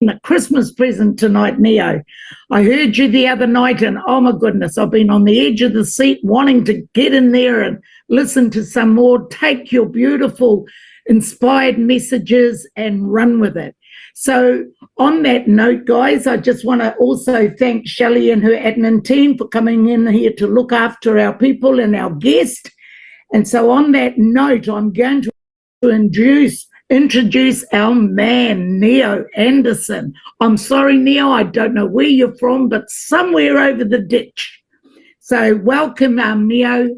a Christmas present tonight, Neo. I heard you the other night, and oh my goodness, I've been on the edge of the seat wanting to get in there and listen to some more. Take your beautiful, inspired messages and run with it. So on that note, guys, I just want to also thank Shelley and her admin team for coming in here to look after our people and our guest. And so on that note, I'm going to introduce our man, Neo Anderson. I'm sorry, Neo, I don't know where you're from, but somewhere over the ditch. So welcome, Neo.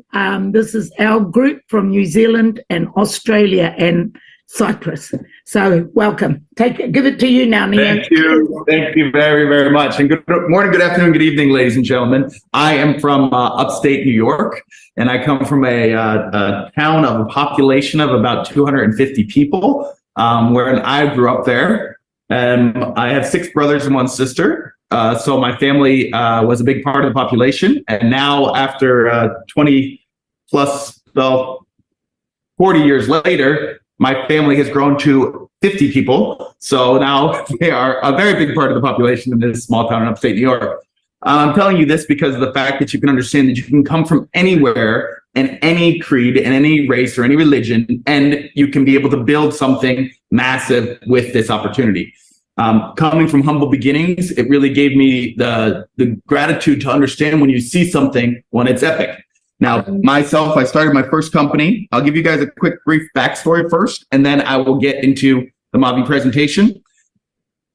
This is our group from New Zealand and Australia and Cyprus. So welcome. Give it to you now, Neo. Thank you. Thank you very, very much. And good morning, good afternoon, good evening, ladies and gentlemen. I am from upstate New York, and I come from a town of a population of about 250 people, where I grew up there. I have 6 brothers and 1 sister. So my family was a big part of the population. And now after 20 plus, 40 years later, my family has grown to 50 people. So now they are a very big part of the population in this small town in upstate New York. I'm telling you this because of the fact that you can understand that you can come from anywhere and any creed and any race or any religion, and you can be able to build something massive with this opportunity. Coming from humble beginnings, it really gave me the gratitude to understand when you see something when it's epic. Now, myself, I started my first company. I'll give you guys a quick, brief backstory first, and then I will get into the Mavi presentation.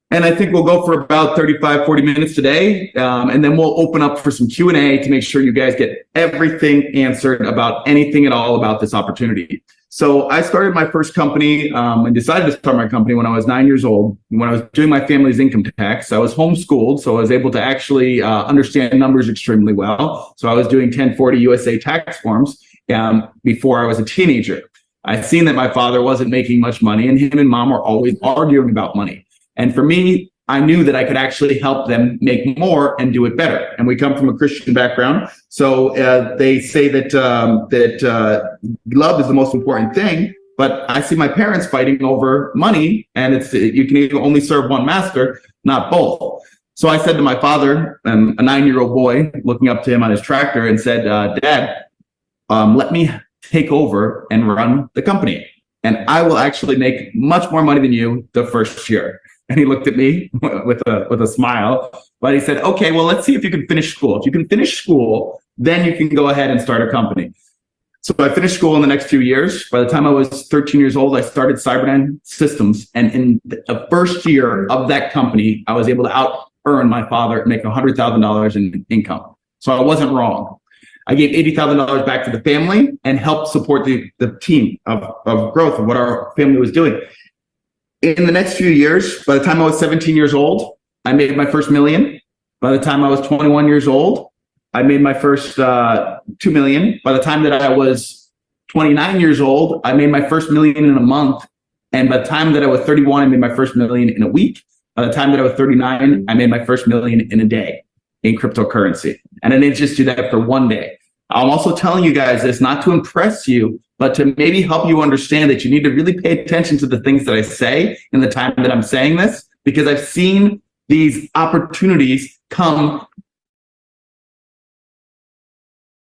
And I think we'll go for about 35, 40 minutes today. And then we'll open up for some Q&A to make sure you guys get everything answered about anything at all about this opportunity. So I started my first company and decided to start my company when I was 9 years old. When I was doing my family's income tax, I was homeschooled, so I was able to actually understand numbers extremely well. So I was doing 1040 USA tax forms before I was a teenager. I seen that my father wasn't making much money, and him and mom were always arguing about money. And for me, I knew that I could actually help them make more and do it better. And we come from a Christian background. So they say that love is the most important thing. But I see my parents fighting over money, and you can only serve one master, not both. So I said to my father, a 9-year-old boy, looking up to him on his tractor, and said, Dad, let me take over and run the company. And I will actually make much more money than you the first year. And he looked at me with a smile, but he said, okay, well, let's see if you can finish school. If you can finish school, then you can go ahead and start a company. So I finished school in the next few years. By the time I was 13 years old, I started Cyberdyne Systems. And in the first year of that company, I was able to out-earn my father and make $100,000 in income. So I wasn't wrong. I gave $80,000 back to the family and helped support the team of growth of what our family was doing. In the next few years, by the time I was 17 years old, I made my first $1 million. By the time I was 21 years old, I made my first $2 million. By the time that I was 29 years old, I made my first $1 million in a month. And by the time that I was 31, I made my first $1 million in a week. By the time that I was 39, I made my first $1 million in a day in cryptocurrency. And I didn't just do that for one day. I'm also telling you guys this not to impress you, but to maybe help you understand that you need to really pay attention to the things that I say in the time that I'm saying this, because I've seen these opportunities come.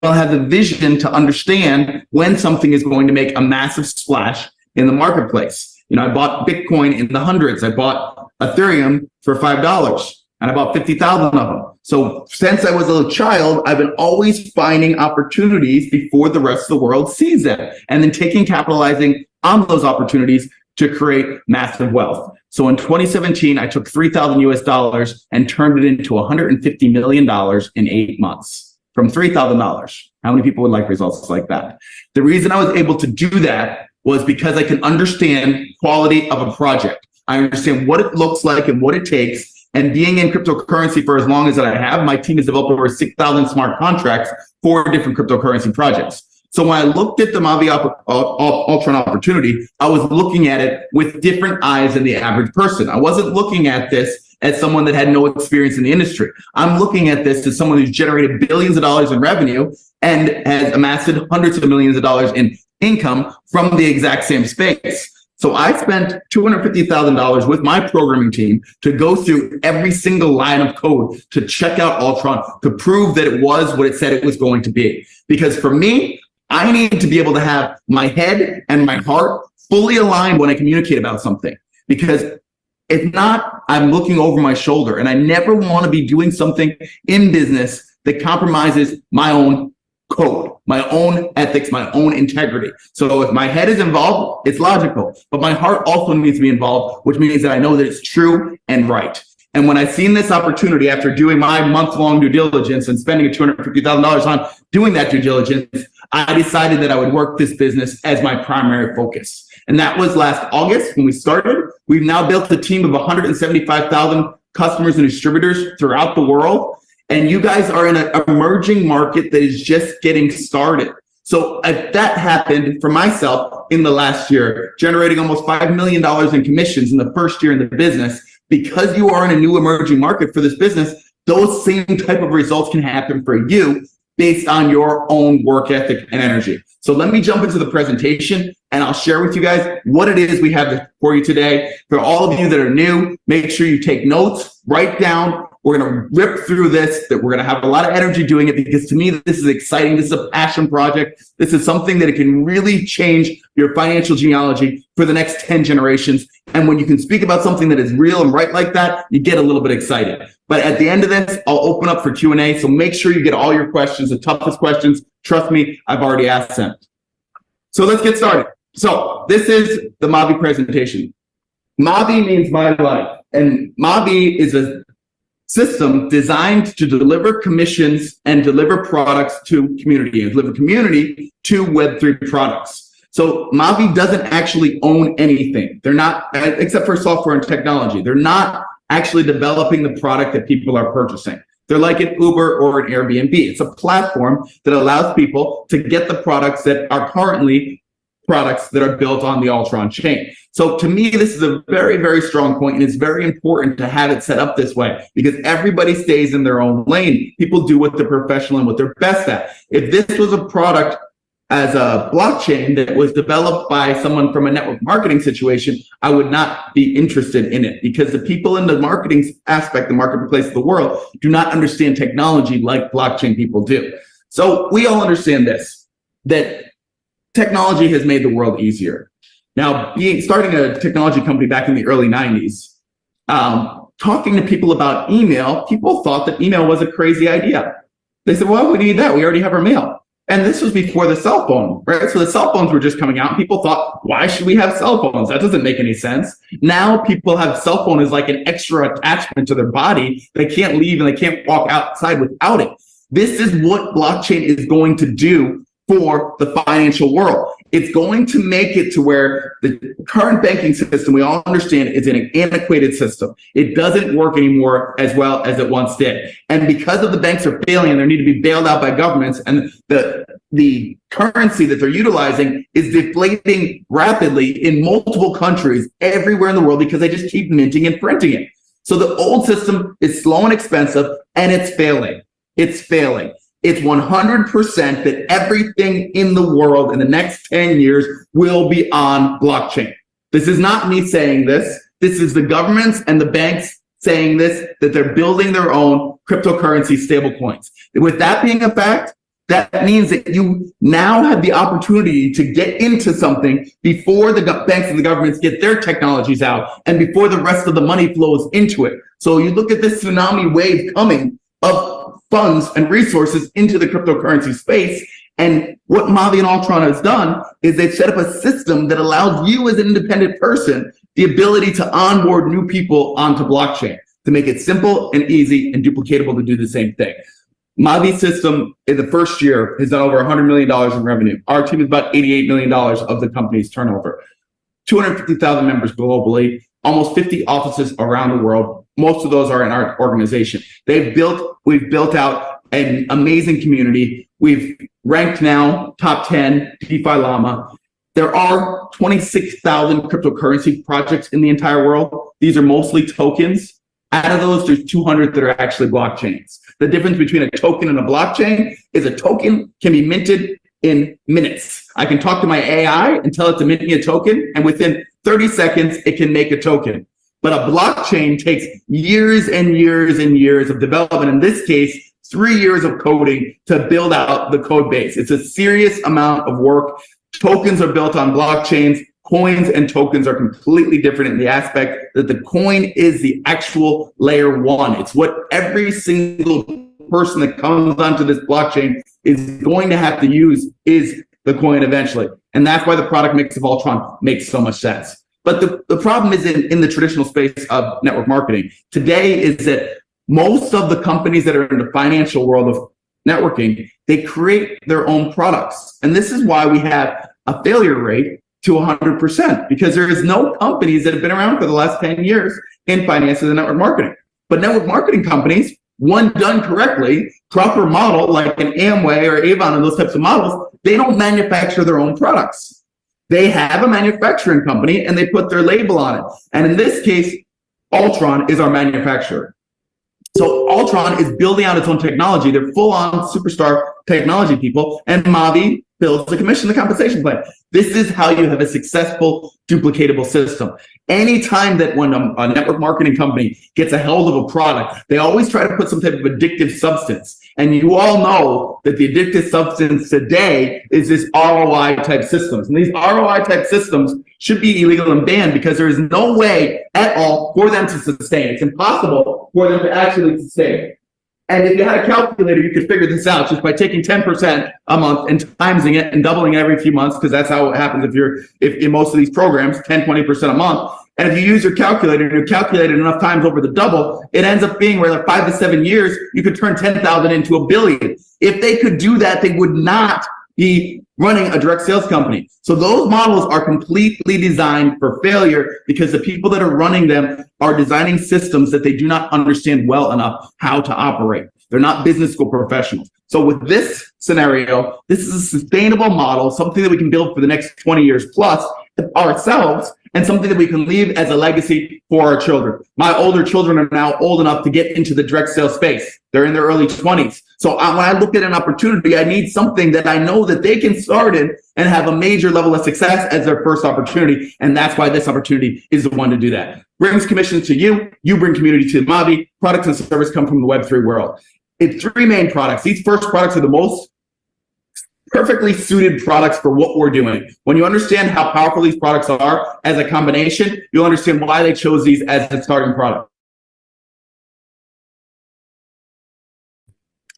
I'll have the vision to understand when something is going to make a massive splash in the marketplace. You know, I bought Bitcoin in the hundreds. I bought Ethereum for $5, and I bought 50,000 of them. So since I was a little child, I've been always finding opportunities before the rest of the world sees them, and then capitalizing on those opportunities to create massive wealth. So in 2017, I took 3,000 US dollars and turned it into $150 million in 8 months from $3,000. How many people would like results like that? The reason I was able to do that was because I can understand quality of a project. I understand what it looks like and what it takes. And being in cryptocurrency for as long as I have, my team has developed over 6,000 smart contracts for different cryptocurrency projects. So when I looked at the Mavi Ultron opportunity, I was looking at it with different eyes than the average person. I wasn't looking at this as someone that had no experience in the industry. I'm looking at this as someone who's generated billions of dollars in revenue and has amassed hundreds of millions of dollars in income from the exact same space. So I spent $250,000 with my programming team to go through every single line of code to check out Ultron, to prove that it was what it said it was going to be. Because for me, I need to be able to have my head and my heart fully aligned when I communicate about something. Because if not, I'm looking over my shoulder, and I never want to be doing something in business that compromises my own code, my own ethics, my own integrity. So if my head is involved, it's logical, but my heart also needs to be involved, which means that I know that it's true and right. And when I seen this opportunity after doing my month-long due diligence and spending $250,000 on doing that due diligence, I decided that I would work this business as my primary focus. And that was last August when we started. We've now built a team of 175,000 customers and distributors throughout the world. And you guys are in an emerging market that is just getting started. So if that happened for myself in the last year, generating almost $5 million in commissions in the first year in the business, because you are in a new emerging market for this business, those same type of results can happen for you based on your own work ethic and energy. So let me jump into the presentation and I'll share with you guys what it is we have for you today. For all of you that are new, make sure you take notes, write down. We're going to rip through this, that we're going to have a lot of energy doing it, because to me, this is exciting. This is a passion project. This is something that it can really change your financial genealogy for the next 10 generations. And when you can speak about something that is real and right like that, you get a little bit excited. But at the end of this, I'll open up for Q&A. So make sure you get all your questions, the toughest questions. Trust me, I've already asked them. So let's get started. So this is the Mavi presentation. Mavi means my life. And Mavi is a system designed to deliver commissions and deliver products to community, and deliver community to Web3 products. So Mavi doesn't actually own anything. They're not, except for software and technology. They're not actually developing the product that people are purchasing. They're like an Uber or an Airbnb. It's a platform that allows people to get the products that are currently products that are built on the Ultron chain. So to me, this is a very, very strong point, and it's very important to have it set up this way, because everybody stays in their own lane. People do what they're professional and what they're best at. If this was a product as a blockchain that was developed by someone from a network marketing situation, I would not be interested in it, because the people in the marketing aspect, the marketplace of the world, do not understand technology like blockchain people do. So we all understand this, that technology has made the world easier. Now, starting a technology company back in the early 90s, talking to people about email, people thought that email was a crazy idea. They said, well, we need that. We already have our mail. And this was before the cell phone, right? So the cell phones were just coming out. People thought, why should we have cell phones? That doesn't make any sense. Now people have cell phone as like an extra attachment to their body. They can't leave and they can't walk outside without it. This is what blockchain is going to do for the financial world. It's going to make it to where the current banking system, we all understand, is an antiquated system. It doesn't work anymore as well as it once did. And because of the banks are failing and they need to be bailed out by governments, and the currency that they're utilizing is deflating rapidly in multiple countries everywhere in the world, because they just keep minting and printing it. So the old system is slow and expensive, and it's failing. It's failing. It's 100% that everything in the world in the next 10 years will be on blockchain. This is not me saying this. This is the governments and the banks saying this, that they're building their own cryptocurrency stablecoins. With that being a fact, that means that you now have the opportunity to get into something before the banks and the governments get their technologies out and before the rest of the money flows into it. So you look at this tsunami wave coming of funds and resources into the cryptocurrency space. And what Mavi and Ultron has done is they've set up a system that allows you as an independent person the ability to onboard new people onto blockchain, to make it simple and easy and duplicatable to do the same thing. Mavi's system in the first year has done over $100 million in revenue. Our team is about $88 million of the company's turnover. 250,000 members globally, almost 50 offices around the world. Most of those are in our organization. We've built out an amazing community. We've ranked now top 10 DeFi Llama. There are 26,000 cryptocurrency projects in the entire world. These are mostly tokens. Out of those, there's 200 that are actually blockchains. The difference between a token and a blockchain is a token can be minted in minutes. I can talk to my AI and tell it to mint me a token, and within 30 seconds, it can make a token. But a blockchain takes years and years and years of development. In this case, 3 years of coding to build out the code base. It's a serious amount of work. Tokens are built on blockchains. Coins and tokens are completely different in the aspect that the coin is the actual layer one. It's what every single person that comes onto this blockchain is going to have to use is the coin eventually. And that's why the product mix of Ultron makes so much sense. But the problem is in the traditional space of network marketing today is that most of the companies that are in the financial world of networking, they create their own products. And this is why we have a failure rate to 100%, because there is no companies that have been around for the last 10 years in finances and network marketing. But network marketing companies, one done correctly, proper model like an Amway or Avon and those types of models, they don't manufacture their own products. They have a manufacturing company and they put their label on it. And in this case, Ultron is our manufacturer. So Ultron is building out its own technology. They're full-on superstar technology people, and Mavi builds the commission, the compensation plan. This is how you have a successful, duplicatable system. Anytime that when a network marketing company gets a hold of a product, they always try to put some type of addictive substance. And you all know that the addictive substance today is this ROI type systems. And these ROI type systems should be illegal and banned because there is no way at all for them to sustain. It's impossible for them to actually sustain. And if you had a calculator, you could figure this out just by taking 10% a month and timesing it and doubling it every few months, because that's how it happens if in most of these programs, 10, 20% a month. And if you use your calculator and you calculate it enough times over the double, it ends up being where in 5 to 7 years, you could turn 10,000 into a billion. If they could do that, they would not be running a direct sales company. So those models are completely designed for failure because the people that are running them are designing systems that they do not understand well enough how to operate. They're not business school professionals. So with this scenario, this is a sustainable model, something that we can build for the next 20 years plus ourselves, and something that we can leave as a legacy for our children. My older children are now old enough to get into the direct sales space. They're in their early 20s. So when I look at an opportunity, I need something that I know that they can start in and have a major level of success as their first opportunity. And that's why this opportunity is the one to do that. Brings commissions to you. You bring community to Mavi. Products and service come from the Web3 world. It's 3 main products. These first products are the most perfectly suited products for what we're doing. When you understand how powerful these products are as a combination, you'll understand why they chose these as a starting product.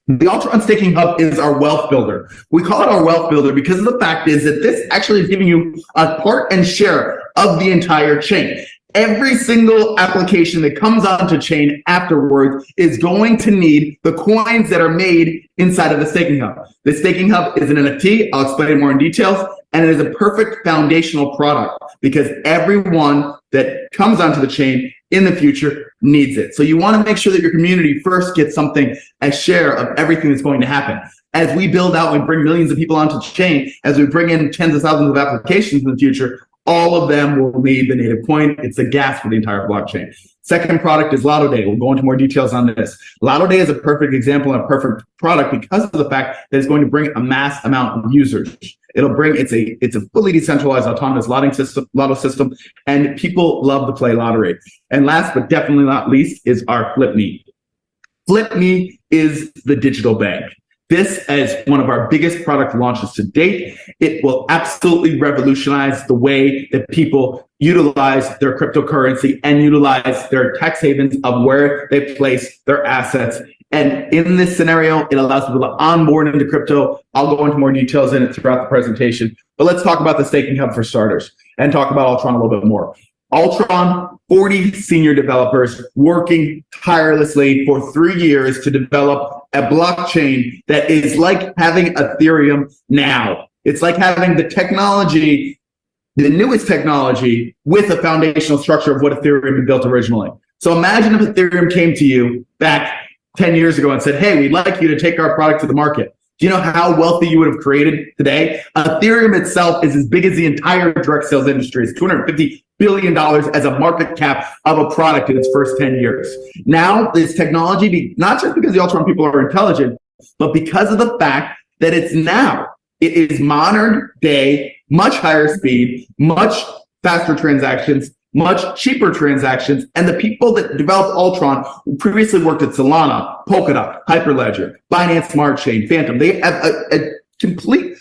The Ultron Staking Hub is our wealth builder. We call it our wealth builder because the fact is that this actually is giving you a part and share of the entire chain. Every single application that comes onto chain afterwards is going to need the coins that are made inside of the Staking Hub. The Staking Hub is an NFT. I'll explain it more in details. And it is a perfect foundational product because everyone that comes onto the chain in the future needs it. So you want to make sure that your community first gets something, a share of everything that's going to happen. As we build out and bring millions of people onto the chain, as we bring in tens of thousands of applications in the future, all of them will need the native coin. It's the gas for the entire blockchain. Second product is Lotto Day. We'll go into more details on this. Lotto Day is a perfect example and a perfect product because of the fact that it's going to bring a mass amount of users. It'll bring, it's a fully decentralized autonomous lotto system, and people love to play lottery. And last but definitely not least is our Flip Me. Flip Me is the digital bank. This is one of our biggest product launches to date. It will absolutely revolutionize the way that people utilize their cryptocurrency and utilize their tax havens of where they place their assets. And in this scenario, it allows people to onboard into crypto. I'll go into more details in it throughout the presentation. But let's talk about the Staking Hub for starters and talk about Ultron a little bit more. Ultron, 40 senior developers working tirelessly for 3 years to develop a blockchain that is like having Ethereum now. It's like having the technology, the newest technology, with a foundational structure of what Ethereum had built originally. So imagine if Ethereum came to you back 10 years ago and said, hey, we'd like you to take our product to the market. Do you know how wealthy you would have created today? Ethereum itself is as big as the entire direct sales industry. It's $250 billion as a market cap of a product in its first 10 years. Now, this technology, not just because the Ultron people are intelligent, but because of the fact that it's now. It is modern day, much higher speed, much faster transactions, much cheaper transactions. And the people that developed Ultron previously worked at Solana, Polkadot, Hyperledger, Binance Smart Chain, Phantom. They have a complete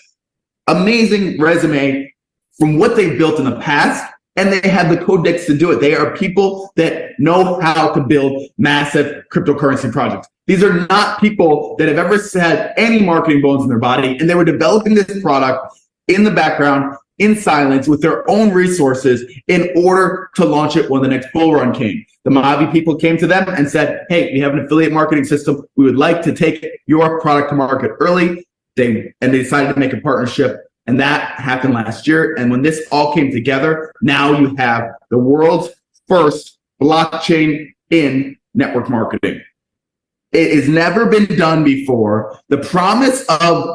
amazing resume from what they've built in the past, and they have the codex to do it. They are people that know how to build massive cryptocurrency projects. These are not people that have ever had any marketing bones in their body, and they were developing this product in the background, in silence, with their own resources in order to launch it when the next bull run came. The Mojave people came to them and said, hey, we have an affiliate marketing system. We would like to take your product to market early. They decided to make a partnership, and that happened last year. And when this all came together, now you have the world's first blockchain in network marketing. It has never been done before. The promise of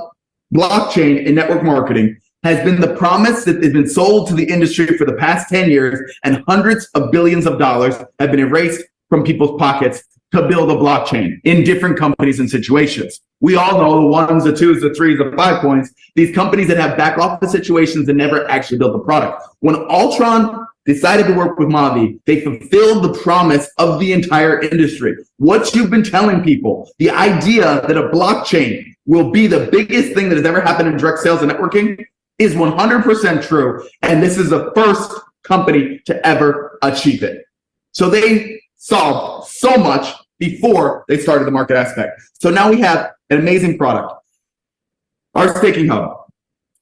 blockchain in network marketing has been the promise that has been sold to the industry for the past 10 years, and hundreds of billions of dollars have been erased from people's pockets to build a blockchain in different companies and situations. We all know the ones, the twos, the threes, the 5 points, these companies that have back office situations and never actually built the product. When Ultron decided to work with Mojave, they fulfilled the promise of the entire industry. What you've been telling people, the idea that a blockchain will be the biggest thing that has ever happened in direct sales and networking, is 100% true. And this is the first company to ever achieve it. So they solved so much before they started the market aspect. So now we have an amazing product. Our staking hub.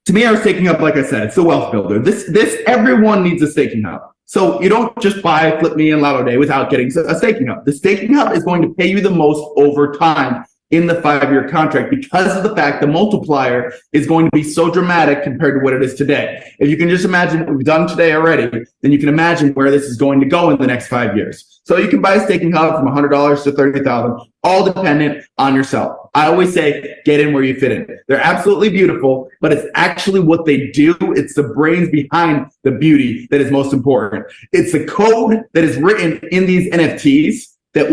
To me, our staking hub, like I said, it's a wealth builder. This everyone needs a staking hub. So you don't just buy Flip Me and Lotto Day without getting a staking hub. The staking hub is going to pay you the most over time in the 5-year contract, because of the fact the multiplier is going to be so dramatic compared to what it is today. If you can just imagine what we've done today already, then you can imagine where this is going to go in the next 5 years. So you can buy a staking hub from $100 to $30,000, all dependent on yourself. I always say, get in where you fit in. They're absolutely beautiful, but it's actually what they do. It's the brains behind the beauty that is most important. It's the code that is written in these NFTs that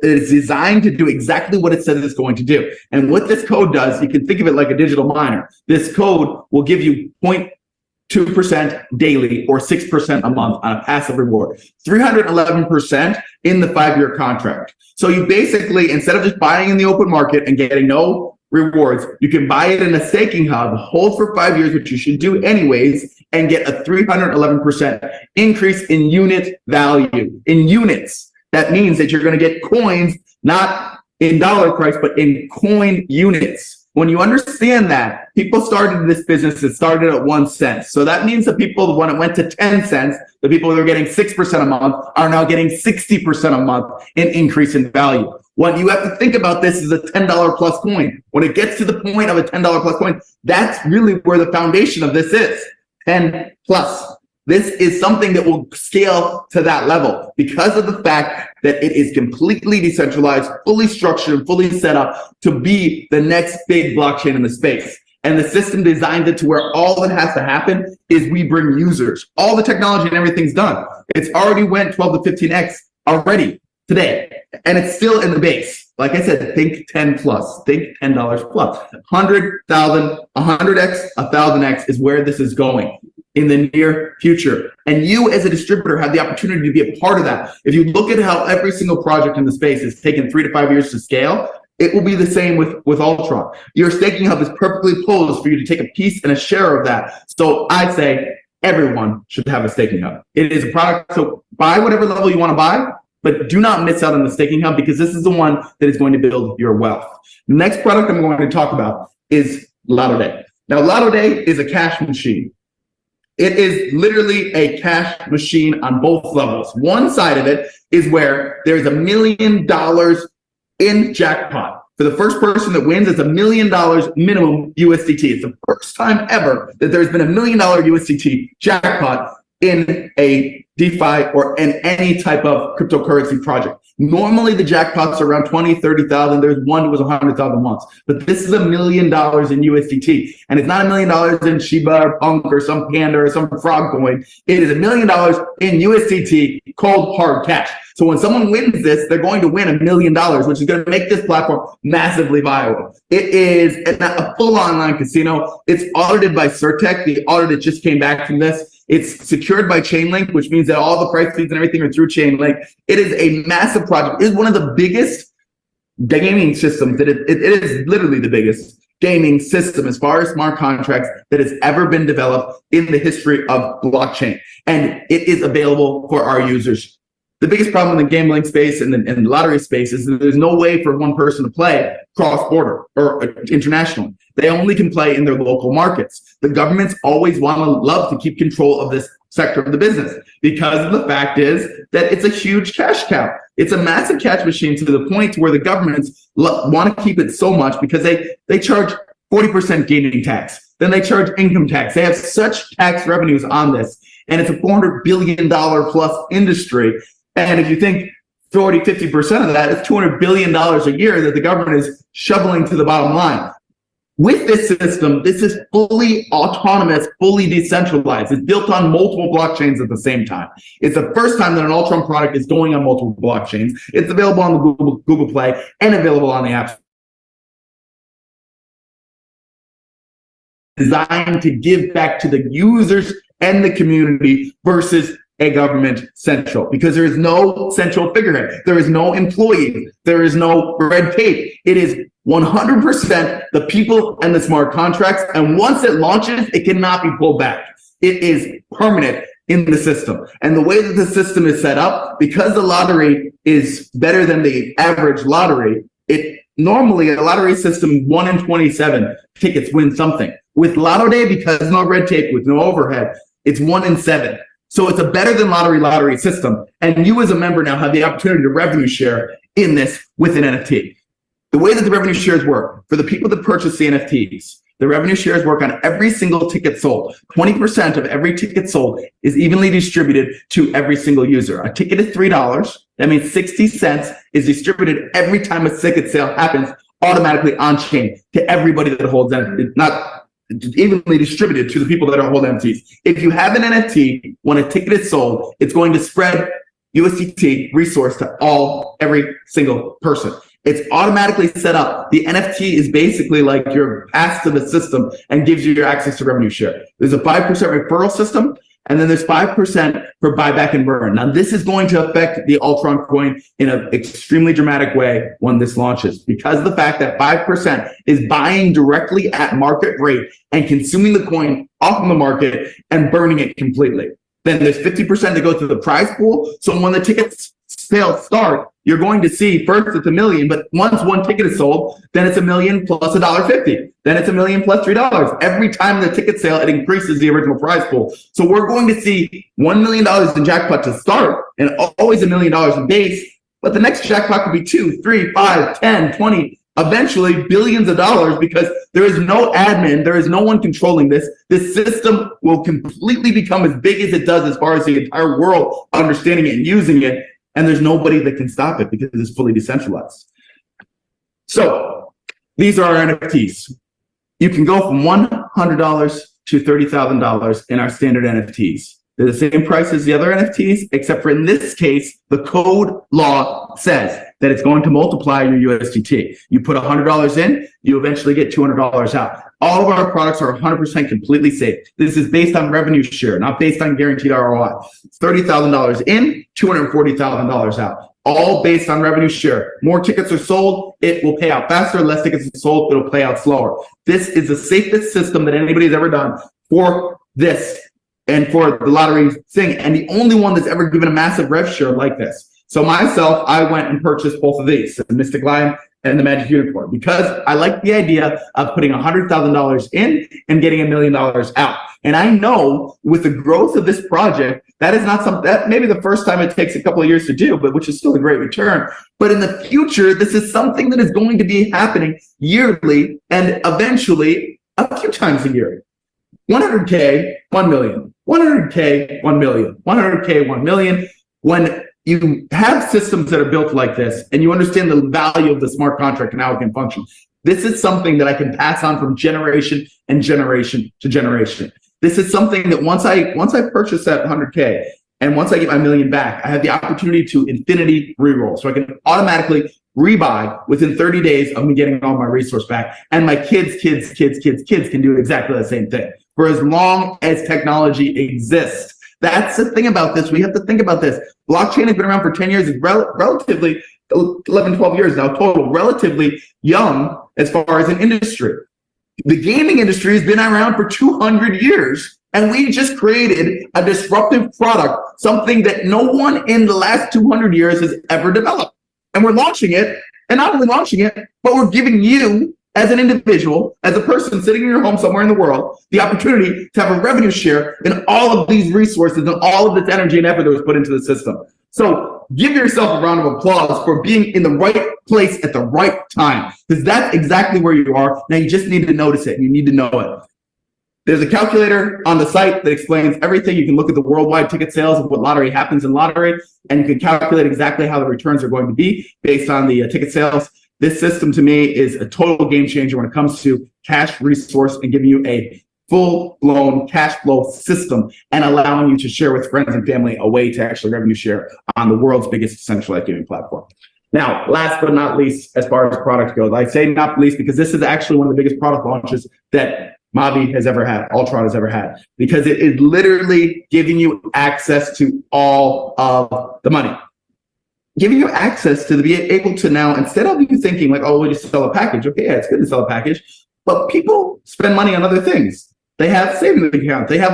is designed to do exactly what it says it's going to do. And what this code does, you can think of it like a digital miner. This code will give you 0.2% daily or 6% a month on a passive reward, 311% in the 5-year contract. So you basically, instead of just buying in the open market and getting no rewards, you can buy it in a staking hub, hold for 5 years, which you should do anyways, and get a 311% increase in unit value, in units. That means that you're going to get coins, not in dollar price, but in coin units. When you understand that, people started this business, it started at 1 cent. So that means the people, when it went to 10 cents, the people that were getting 6% a month are now getting 60% a month in increase in value. What you have to think about this is a $10 plus coin. When it gets to the point of a $10 plus coin, that's really where the foundation of this is, 10 plus. This is something that will scale to that level because of the fact that it is completely decentralized, fully structured, and fully set up to be the next big blockchain in the space. And the system designed it to where all that has to happen is we bring users. All the technology and everything's done. It's already went 12 to 15x already today. And it's still in the base. Like I said, think 10 plus, think $10 plus. 100,000, 100x, 1,000x is where this is going in the near future. And you as a distributor have the opportunity to be a part of that. If you look at how every single project in the space has taken 3 to 5 years to scale, it will be the same with Ultron. Your staking hub is perfectly posed for you to take a piece and a share of that. So I'd say everyone should have a staking hub. It is a product, so buy whatever level you want to buy, but do not miss out on the staking hub because this is the one that is going to build your wealth. The next product I'm going to talk about is Lotto Day. Now, Lotto Day is a cash machine. It is literally a cash machine on both levels. One side of it is where there's $1 million in jackpot. For the first person that wins, it's $1 million minimum USDT. It's the first time ever that there's been $1 million USDT jackpot in a DeFi or in any type of cryptocurrency project. Normally the jackpots are around 20, 30,000. There's one that was 100,000 once, but this is $1 million in USDT. And it's not $1 million in Shiba or Punk or some Panda or some frog coin. It is $1 million in USDT, cold hard cash. So when someone wins this, they're going to win $1 million, which is going to make this platform massively viable. It is a full online casino. It's audited by Certec, the audit that just came back from this. It's secured by Chainlink, which means that all the price feeds and everything are through Chainlink. It is a massive project. It is one of the biggest gaming systems that it is literally the biggest gaming system as far as smart contracts that has ever been developed in the history of blockchain. And it is available for our users. The biggest problem in the gambling space and the lottery space is that there's no way for one person to play cross-border or internationally. They only can play in their local markets. The governments always love to keep control of this sector of the business because the fact is that it's a huge cash cow. It's a massive cash machine to the point where the governments want to keep it so much because they charge 40% gaming tax. Then they charge income tax. They have such tax revenues on this. And it's a $400 billion plus industry. And if you think 40, 50% of that is $200 billion a year that the government is shoveling to the bottom line. With this system, this is fully autonomous, fully decentralized. It's built on multiple blockchains at the same time. It's the first time that an Ultron product is going on multiple blockchains. It's available on the Google Play and available on the App Store. Designed to give back to the users and the community versus a government central, because there is no central figurehead. There is no employee. There is no red tape. It is 100% the people and the smart contracts. And once it launches, it cannot be pulled back. It is permanent in the system. And the way that the system is set up, because the lottery is better than the average lottery, normally a lottery system, 1 in 27 tickets win something. With Lotto Day, because no red tape, with no overhead, it's 1 in 7. So it's a better than lottery system. And you as a member now have the opportunity to revenue share in this with an NFT. The way that the revenue shares work, for the people that purchase the NFTs, the revenue shares work on every single ticket sold. 20% of every ticket sold is evenly distributed to every single user. A ticket is $3. That means 60 cents is distributed every time a ticket sale happens automatically on chain to everybody that holds them. It's not evenly distributed to the people that are holding NFTs. If you have an NFT, when a ticket is sold, it's going to spread USDT resource to every single person. It's automatically set up. The NFT is basically like your pass to the system and gives you your access to revenue share. There's a 5% referral system, and then there's 5% for buyback and burn. Now, this is going to affect the Ultron coin in an extremely dramatic way when this launches, because of the fact that 5% is buying directly at market rate and consuming the coin off of the market and burning it completely. Then there's 50% that goes to the prize pool. So when the tickets sales start, you're going to see first it's $1 million, but once one ticket is sold, then it's $1 million plus $1.50. Then it's $1 million plus $3. Every time the ticket sale, it increases the original prize pool. So we're going to see $1 million in jackpot to start and always $1 million in base. But the next jackpot could be 2, 3, 5, 10, 20, eventually billions of dollars, because there is no admin. There is no one controlling this. This system will completely become as big as it does as far as the entire world understanding it and using it. And there's nobody that can stop it because it's fully decentralized. So these are our NFTs. You can go from $100 to $30,000 in our standard NFTs. They're the same price as the other NFTs, except for in this case, the code law says that it's going to multiply your USDT. You put $100 in, you eventually get $200 out. All of our products are 100% completely safe. This is based on revenue share, not based on guaranteed ROI. $30,000 in, $240,000 out. All based on revenue share. More tickets are sold, it will pay out faster. Less tickets are sold, it'll pay out slower. This is the safest system that anybody's ever done for this and for the lottery thing, and the only one that's ever given a massive rev share like this. So myself, I went and purchased both of these, the Mystic Lion and the Magic Unicorn, because I like the idea of putting $100,000 in and getting $1 million out. And I know with the growth of this project, that is not something that maybe the first time it takes a couple of years to do, but which is still a great return. But in the future, this is something that is going to be happening yearly and eventually a few times a year. 100K, 1 million, 100K, 1 million, 100K, 1 million. When you have systems that are built like this, and you understand the value of the smart contract and how it can function. This is something that I can pass on from generation and generation to generation. This is something that once I purchase that 100K and once I get my million back, I have the opportunity to infinity reroll. So I can automatically rebuy within 30 days of me getting all my resource back. And my kids can do exactly the same thing for as long as technology exists. That's the thing about this. We have to think about this. Blockchain has been around for 10 years. It's relatively 11, 12 years now total, relatively young as far as an industry. The gaming industry has been around for 200 years, and we just created a disruptive product, something that no one in the last 200 years has ever developed. And we're launching it, and not only launching it, but we're giving you, as an individual, as a person sitting in your home somewhere in the world, the opportunity to have a revenue share in all of these resources and all of this energy and effort that was put into the system. So give yourself a round of applause for being in the right place at the right time, because that's exactly where you are. Now you just need to notice it, and you need to know it. There's a calculator on the site that explains everything. You can look at the worldwide ticket sales of what lottery happens in lottery, and you can calculate exactly how the returns are going to be based on the ticket sales. This system to me is a total game changer when it comes to cash resource and giving you a full-blown cash flow system and allowing you to share with friends and family a way to actually revenue share on the world's biggest centralized gaming platform. Now, last but not least, as far as products go, I say not least because this is actually one of the biggest product launches that Mavi has ever had, Ultron has ever had, because it is literally giving you access to all of the money. Giving you access to be able to now, instead of you thinking like, oh, we just sell a package. Okay, yeah, it's good to sell a package, but people spend money on other things. They have savings accounts. They have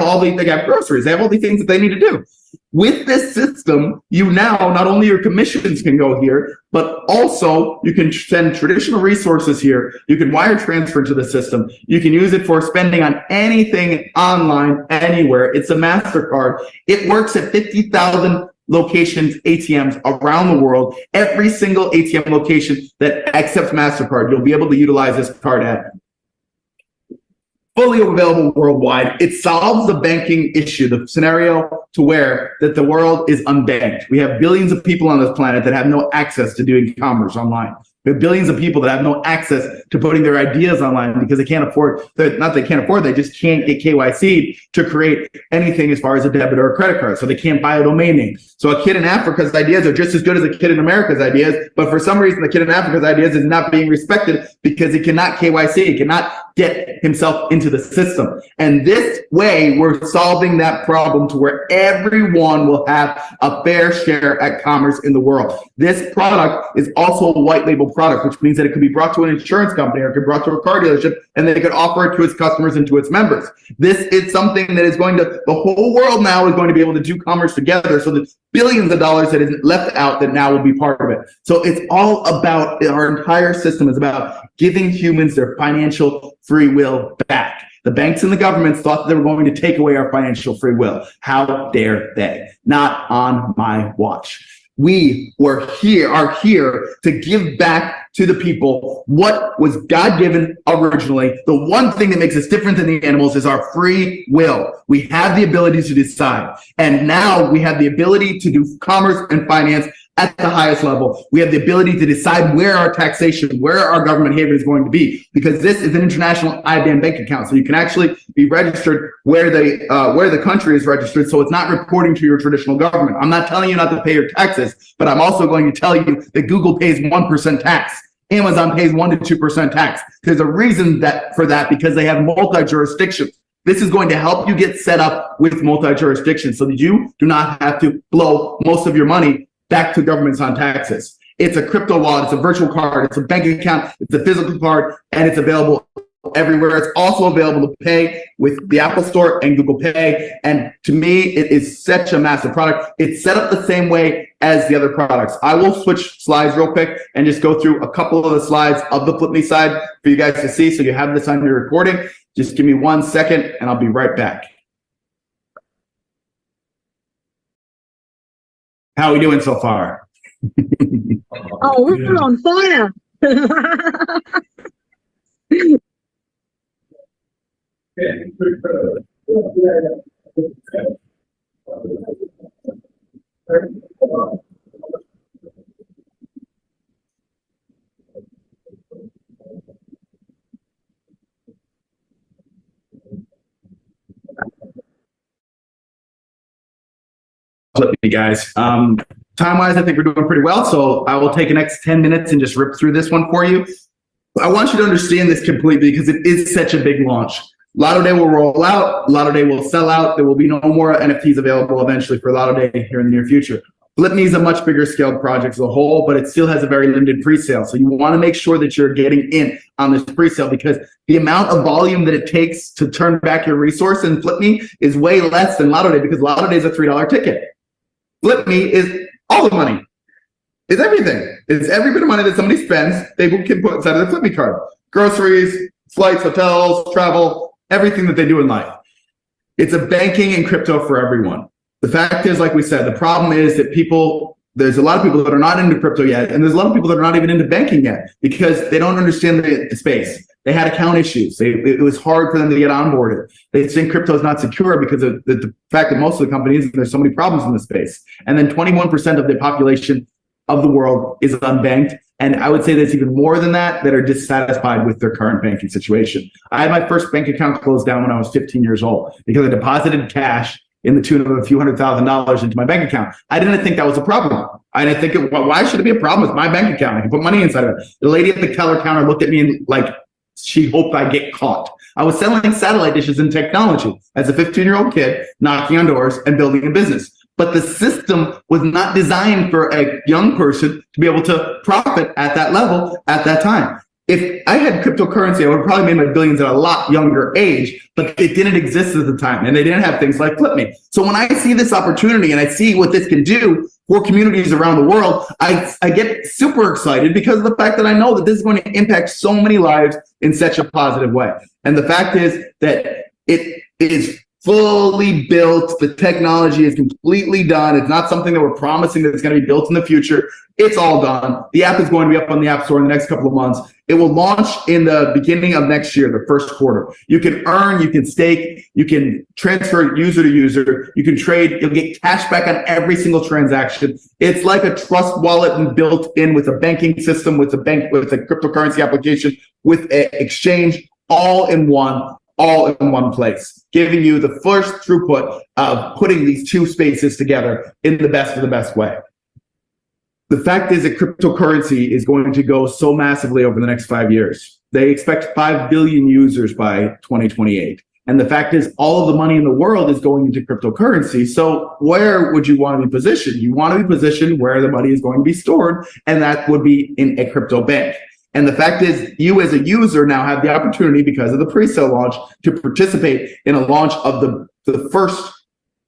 groceries. They have all these things that they need to do. With this system, you now, not only your commissions can go here, but also you can send traditional resources here. You can wire transfer to the system. You can use it for spending on anything online, anywhere. It's a MasterCard. It works at 50,000 locations, ATMs around the world. Every single ATM location that accepts MasterCard, you'll be able to utilize this card at. Fully available worldwide. It solves the banking issue, the scenario to where that the world is unbanked. We have billions of people on this planet that have no access to doing commerce online. We have billions of people that have no access to putting their ideas online because they can't afford, they just can't get KYC to create anything as far as a debit or a credit card. So they can't buy a domain name. So a kid in Africa's ideas are just as good as a kid in America's ideas, but for some reason the kid in Africa's ideas is not being respected because he cannot KYC, he cannot get himself into the system. And this way we're solving that problem to where everyone will have a fair share at commerce in the world. This product is also a white label product, which means that it could be brought to an insurance company or it could be brought to a car dealership and they could offer it to its customers and to its members. This is something that is going to, the whole world now is going to be able to do commerce together. So there's billions of dollars that is left out that now will be part of it. So it's all about, our entire system is about giving humans their financial free will back. The banks and the governments thought that they were going to take away our financial free will. How dare they? Not on my watch. We are here to give back to the people what was God-given originally. The one thing that makes us different than the animals is our free will. We have the ability to decide. And now we have the ability to do commerce and finance at the highest level. We have the ability to decide where our taxation, where our government haven is going to be, because this is an international IBAN bank account. So you can actually be registered where the country is registered. So it's not reporting to your traditional government. I'm not telling you not to pay your taxes, but I'm also going to tell you that Google pays 1% tax. Amazon pays 1 to 2% tax. There's a reason for that because they have multi-jurisdictions. This is going to help you get set up with multi-jurisdiction so that you do not have to blow most of your money back to governments on taxes. It's a crypto wallet, it's a virtual card, it's a bank account, it's a physical card, and it's available everywhere. It's also available to pay with the Apple Store and Google Pay. And to me, it is such a massive product. It's set up the same way as the other products. I will switch slides real quick and just go through a couple of the slides of the Flip Me side for you guys to see. So you have this on your recording. Just give me 1 second and I'll be right back. How are we doing so far? Oh, we're on fire. Flip Me, guys. Time-wise, I think we're doing pretty well, so I will take the next 10 minutes and just rip through this one for you. I want you to understand this completely because it is such a big launch. Lotto Day will roll out. Lotto Day will sell out. There will be no more NFTs available eventually for Lotto Day here in the near future. Flip Me is a much bigger scaled project as a whole, but it still has a very limited pre-sale. So you want to make sure that you're getting in on this pre-sale because the amount of volume that it takes to turn back your resource in Flip Me is way less than Lotto Day because Lotto Day is a $3 ticket. Flip Me is all the money. It's everything. It's every bit of money that somebody spends, they can put inside of their Flip Me card. Groceries, flights, hotels, travel, everything that they do in life. It's a banking and crypto for everyone. The fact is, like we said, the problem is that there's a lot of people that are not into crypto yet, and there's a lot of people that are not even into banking yet because they don't understand the space. They had account issues. It was hard for them to get onboarded. They think crypto is not secure because of the fact that most of the companies, there's so many problems in the space. And then 21% of the population of the world is unbanked. And I would say there's even more than that are dissatisfied with their current banking situation. I had my first bank account closed down when I was 15 years old because I deposited cash in the tune of a few $100,000 into my bank account. I didn't think that was a problem. I didn't think, why should it be a problem? It's my bank account. I can put money inside of it. The lady at the teller counter looked at me and like, she hoped I get caught. I was selling satellite dishes and technology as a 15-year-old kid, knocking on doors and building a business. But the system was not designed for a young person to be able to profit at that level at that time. If I had cryptocurrency, I would have probably made my billions at a lot younger age, but it didn't exist at the time. And they didn't have things like Flip Me. So when I see this opportunity and I see what this can do for communities around the world, I get super excited because of the fact that I know that this is going to impact so many lives in such a positive way. And the fact is that it is fully built. The technology is completely done. It's not something that we're promising that it's going to be built in the future. It's all done. The app is going to be up on the App Store in the next couple of months. It will launch in the beginning of next year, the first quarter. You can earn, you can stake, you can transfer user to user, you can trade, you'll get cash back on every single transaction. It's like a trust wallet and built in with a banking system, with a cryptocurrency application, with an exchange, all in one place, giving you the first throughput of putting these two spaces together in the best of the best way. The fact is that cryptocurrency is going to go so massively over the next 5 years. They expect 5 billion users by 2028. And the fact is all of the money in the world is going into cryptocurrency. So where would you want to be positioned? You want to be positioned where the money is going to be stored, and that would be in a crypto bank. And the fact is, you as a user now have the opportunity, because of the pre-sale launch, to participate in a launch of the first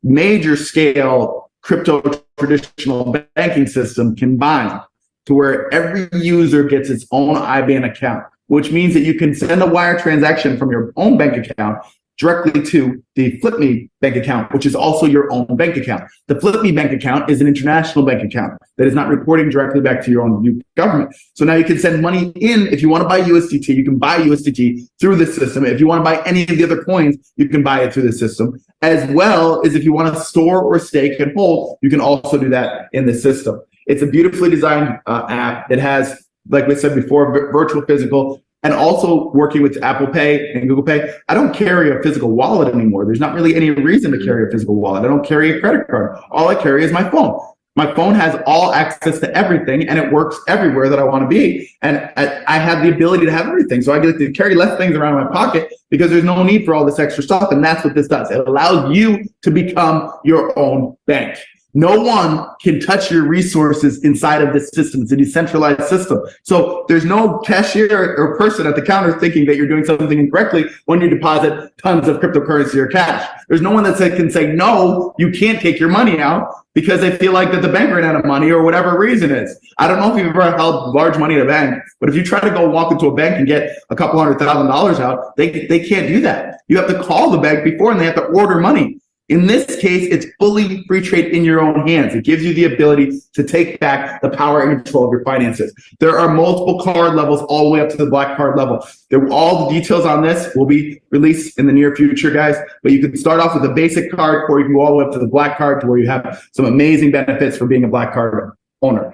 major scale crypto traditional banking system combined, to where every user gets its own IBAN account, which means that you can send a wire transaction from your own bank account directly to the Flip Me bank account, which is also your own bank account. The Flip Me bank account is an international bank account that is not reporting directly back to your own government. So now you can send money in. If you want to buy USDT, you can buy USDT through the system. If you want to buy any of the other coins, you can buy it through the system. As well as if you want to store or stake and hold, you can also do that in the system. It's a beautifully designed app. It has, like we said before, virtual, physical, and also working with Apple Pay and Google Pay. I don't carry a physical wallet anymore. There's not really any reason to carry a physical wallet. I don't carry a credit card. All I carry is my phone. My phone has all access to everything, and it works everywhere that I want to be. And I have the ability to have everything. So I get to carry less things around in my pocket because there's no need for all this extra stuff. And that's what this does. It allows you to become your own bank. No one can touch your resources inside of this system. It's a decentralized system. So there's no cashier or person at the counter thinking that you're doing something incorrectly when you deposit tons of cryptocurrency or cash. There's no one that can say, no, you can't take your money out because they feel like that the bank ran out of money or whatever reason is. I don't know if you've ever held large money in a bank, but if you try to go walk into a bank and get a couple $100,000 out, they can't do that. You have to call the bank before and they have to order money. In this case, it's fully free trade in your own hands. It gives you the ability to take back the power and control of your finances. There are multiple card levels all the way up to the black card level. All the details on this will be released in the near future, guys. But you can start off with a basic card, or you can go all the way up to the black card to where you have some amazing benefits for being a black card owner.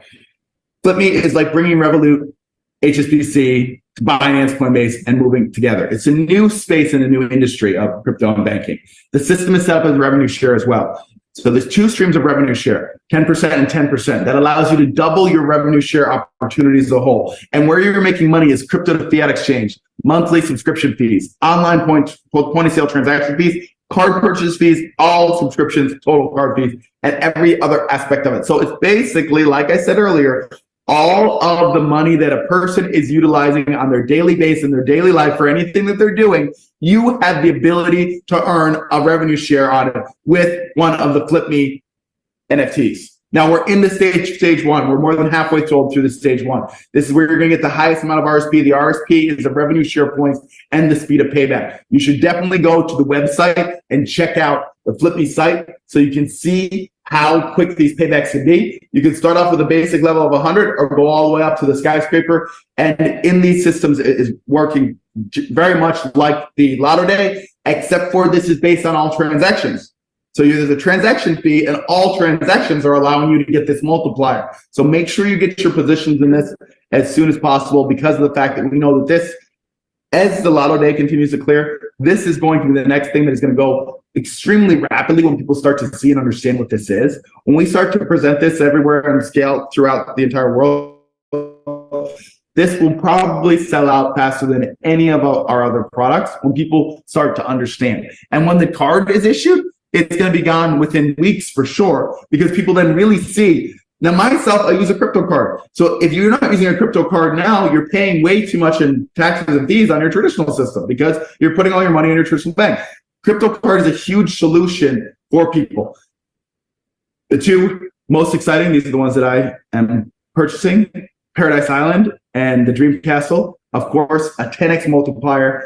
Flip Me is like bringing Revolut, HSBC, Binance, Coinbase, and moving together. It's a new space in a new industry of crypto and banking. The system is set up as a revenue share as well. So there's two streams of revenue share, 10% and 10%. That allows you to double your revenue share opportunities as a whole. And where you're making money is crypto to fiat exchange, monthly subscription fees, online point of sale transaction fees, card purchase fees, all subscriptions, total card fees, and every other aspect of it. So it's basically, like I said earlier, all of the money that a person is utilizing on their daily basis in their daily life for anything that they're doing, you have the ability to earn a revenue share on it with one of the Flip Me NFTs. Now we're in the stage one. We're more than halfway sold through the stage one. This is where you're going to get the highest amount of RSP. The RSP is the revenue share points and the speed of payback. You should definitely go to the website and check out the Flip Me site so you can see how quick these paybacks can be. You can start off with a basic level of 100 or go all the way up to the skyscraper. And in these systems, it is working very much like the Lotto Day, except for this is based on all transactions. So there's a transaction fee and all transactions are allowing you to get this multiplier. So make sure you get your positions in this as soon as possible because of the fact that we know that this, as the Lotto Day continues to clear, this is going to be the next thing that is going to go extremely rapidly when people start to see and understand what this is. When we start to present this everywhere and scale throughout the entire world, this will probably sell out faster than any of our other products when people start to understand. And when the card is issued, it's going to be gone within weeks for sure, because people then really see. Now, myself, I use a crypto card. So if you're not using a crypto card now, you're paying way too much in taxes and fees on your traditional system because you're putting all your money in your traditional bank. Crypto card is a huge solution for people. The two most exciting, these are the ones that I am purchasing, Paradise Island and the Dream Castle. Of course, a 10x multiplier.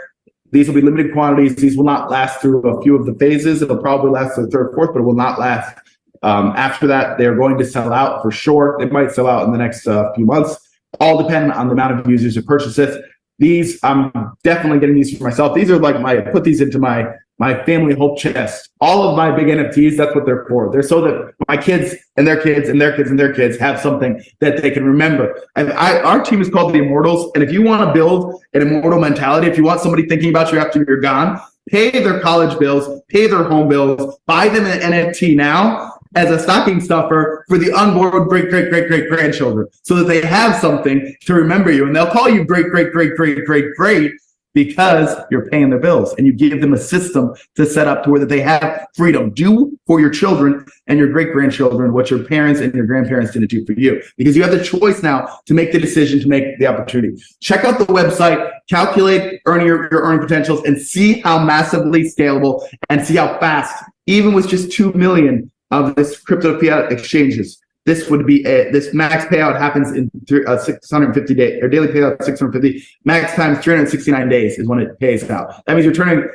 These will be limited quantities. These will not last through a few of the phases. It'll probably last to the third, fourth, but it will not last. After that, they're going to sell out for sure. They might sell out in the next few months, all depending on the amount of users who purchase this. These, I'm definitely getting these for myself. These are like I put these into my family hope chest. All of my big NFTs, that's what they're for. They're so that my kids and their kids and their kids and their kids have something that they can remember. And our team is called the Immortals. And if you want to build an immortal mentality, if you want somebody thinking about you after you're gone, pay their college bills, pay their home bills, buy them an NFT now as a stocking stuffer for the unborn great-great-great-great-grandchildren so that they have something to remember you. And they'll call you great-great-great-great-great-great because you're paying their bills and you give them a system to set up to where that they have freedom. Do for your children and your great-grandchildren what your parents and your grandparents didn't do for you, because you have the choice now to make the decision to make the opportunity. Check out the website, calculate your earning potentials, and see how massively scalable and see how fast, even with just 2 million of this crypto fiat exchanges, this would be this max payout happens in 650 days, or daily payout 650, max times 369 days is when it pays out. That means you're turning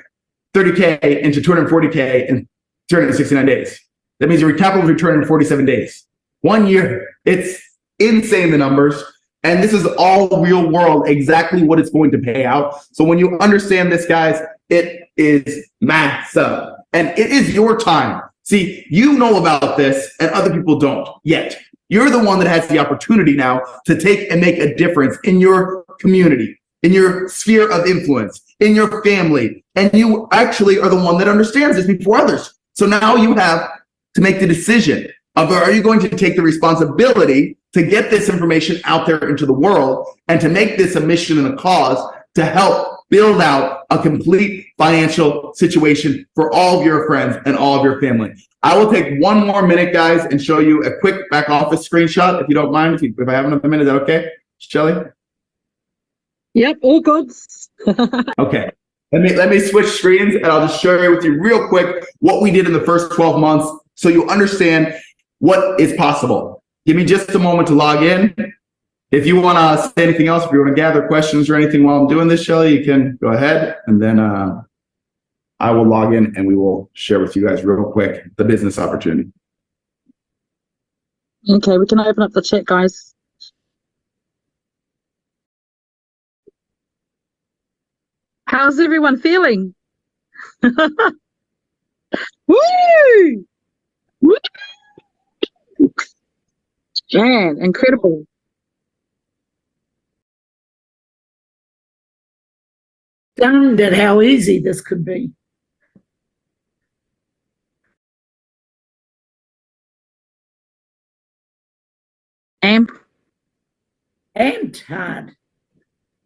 30K into 240K in 369 days. That means your capital return in 47 days. 1 year. It's insane, the numbers. And this is all real world, exactly what it's going to pay out. So when you understand this, guys, it is massive. And it is your time. See, you know about this and other people don't yet. You're the one that has the opportunity now to take and make a difference in your community, in your sphere of influence, in your family. And you actually are the one that understands this before others. So now you have to make the decision of, are you going to take the responsibility to get this information out there into the world and to make this a mission and a cause to help build out a complete financial situation for all of your friends and all of your family. I will take 1 more minute, guys, and show you a quick back office screenshot, if you don't mind. If I have another minute, is that okay, Shelly? Yep, all good. Okay. Let me switch screens, and I'll just share with you real quick what we did in the first 12 months so you understand what is possible. Give me just a moment to log in. If you want to say anything else, if you want to gather questions or anything while I'm doing this, Shelly, you can go ahead, and then I will log in and we will share with you guys real quick the business opportunity. Okay, we can open up the chat, guys. How's everyone feeling? Woo! Woo! Man, incredible. Stunned at how easy this could be. Worked hard.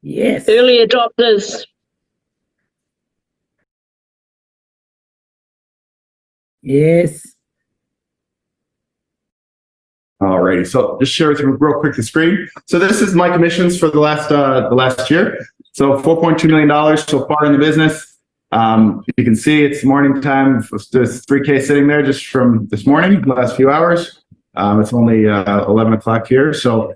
Yes. Early adopters. Yes. Alrighty, so just share with you real quick the screen. So this is my commissions for the last year. So $4.2 million so far in the business. You can see it's morning time. There's 3K sitting there just from this morning, the last few hours. It's only 11 o'clock here. So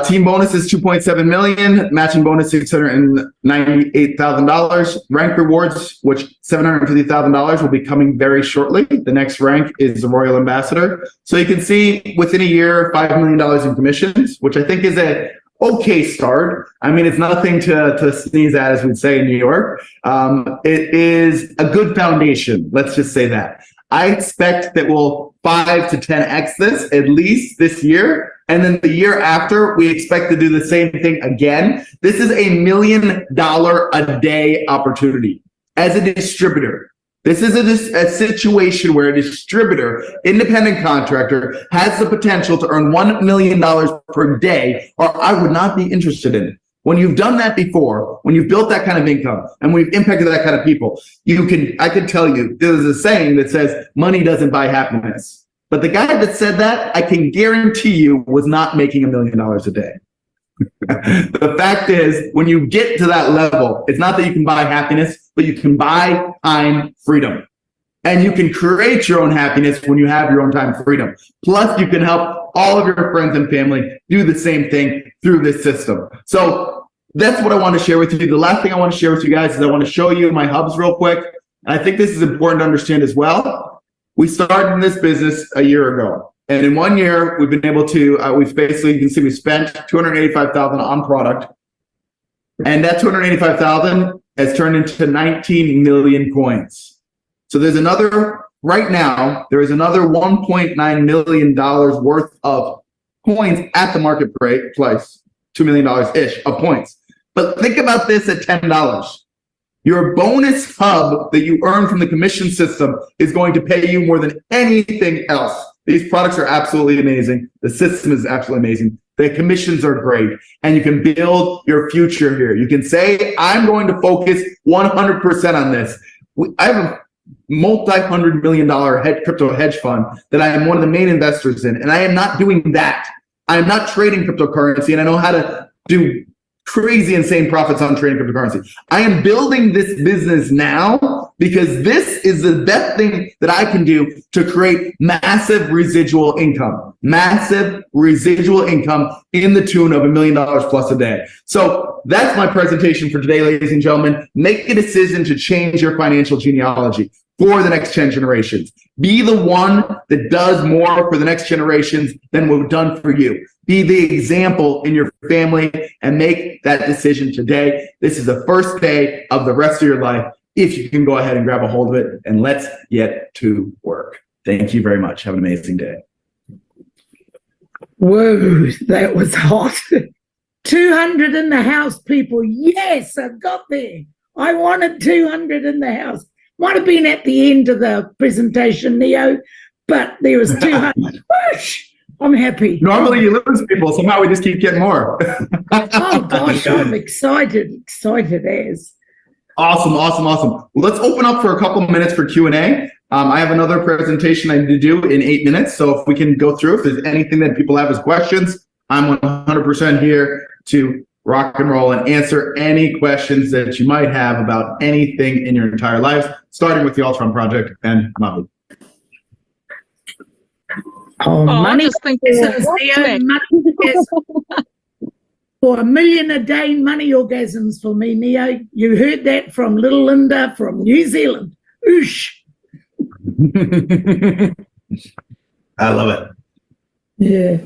team bonus is 2.7 million, matching bonus $698,000. Rank rewards, which $750,000 will be coming very shortly. The next rank is the Royal Ambassador. So you can see within a year, $5 million in commissions, which I think is a okay start. I mean, it's nothing to sneeze at, as we'd say in New York. It is a good foundation. Let's just say that. I expect that we'll 5 to 10x this at least this year. And then the year after, we expect to do the same thing again. This is $1 million a day opportunity as a distributor. This is a situation where a distributor, independent contractor, has the potential to earn $1 million per day, or I would not be interested in it. When you've done that before, when you've built that kind of income, and we've impacted that kind of people, I can tell you, there's a saying that says, money doesn't buy happiness. But the guy that said that, I can guarantee you, was not making $1 million a day. The fact is, when you get to that level, it's not that you can buy happiness, but you can buy time freedom. And you can create your own happiness when you have your own time freedom. Plus, you can help all of your friends and family do the same thing through this system. So that's what I want to share with you. The last thing I want to share with you guys is I want to show you my hubs real quick. And I think this is important to understand as well. We started in this business a year ago. And in 1 year, we've been able to, you can see we spent $285,000 on product. And that $285,000 has turned into 19 million coins. So there's right now, there is another $1.9 million worth of coins at the marketplace, $2 million-ish of points. But think about this at $10. Your bonus hub that you earn from the commission system is going to pay you more than anything else. These products are absolutely amazing. The system is absolutely amazing. The commissions are great. And you can build your future here. You can say, I'm going to focus 100% on this. I have a multi-$100 million crypto hedge fund that I am one of the main investors in. And I am not doing that. I am not trading cryptocurrency, and I know how to do crazy, insane profits on trading cryptocurrency. I am building this business now because this is the best thing that I can do to create massive residual income in the tune of $1 million plus a day. So that's my presentation for today, ladies and gentlemen. Make a decision to change your financial genealogy for the next 10 generations. Be the one that does more for the next generations than we've done for you. Be the example in your family and make that decision today. This is the first day of the rest of your life. If you can go ahead and grab a hold of it, and let's get to work. Thank you very much. Have an amazing day. Whoa, that was hot. 200 in the house, people. Yes, I got there. I wanted 200 in the house. Might have been at the end of the presentation, Neo, but there was 200. Whoosh! I'm happy. Normally you lose people. Somehow we just keep getting more. Oh, gosh, I'm excited as. Awesome. Well, let's open up for a couple minutes for Q&A. I have another presentation I need to do in 8 minutes. So if we can go through, if there's anything that people have as questions, I'm 100% here to rock and roll and answer any questions that you might have about anything in your entire lives, starting with the Ultron Project and Mahu. Money. I just think For $1 million a day, money orgasms for me, Neo. You heard that from little Linda from New Zealand. Oosh. I love it. Yeah.